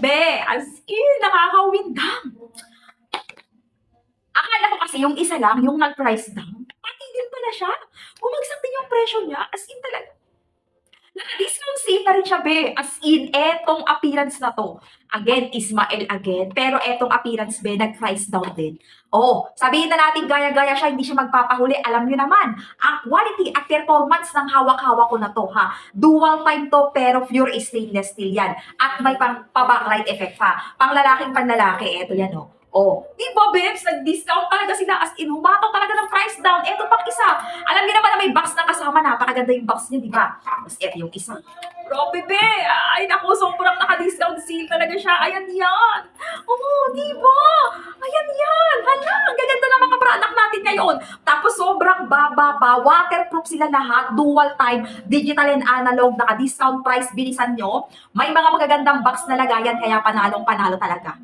be. As in, nakaka-win down. Akala ko kasi yung isa lang, yung nag-price down. Pati din pala siya. Bumagsak din yung presyo niya. As in talaga. Naka-discount sale na rin siya, be. As in, etong appearance na to. Again, Ismael again. Pero etong appearance, be, nag-price down din. Oh, sabihin na natin gaya-gaya siya, hindi siya magpapahuli. Alam nyo naman, ang quality at performance ng hawak-hawak ko na to, ha. Dual time to, pero pure stainless steel yan. At may pa-backlight effect pa. Pang lalaking panlalaki, eto yan, oh. Oh, di ba, Bebs? Nag-discount talaga sila as in, humato talaga ng price down. Eto pang isa. Alam niyo naman na may box na kasama, napakaganda yung box niya, di ba? Tapos eto yung isa. Grabe, be! Ay, naku, sobrang naka-discount sale talaga siya. Ayan yan. Oo, di ba? Ayan yan. Hala, ang gaganda ng mga product natin ngayon. Tapos sobrang baba pa. Waterproof sila lahat. Dual time, digital and analog, naka-discount price. Bilisan nyo. May mga magagandang box na lagayan, kaya panalong panalo talaga.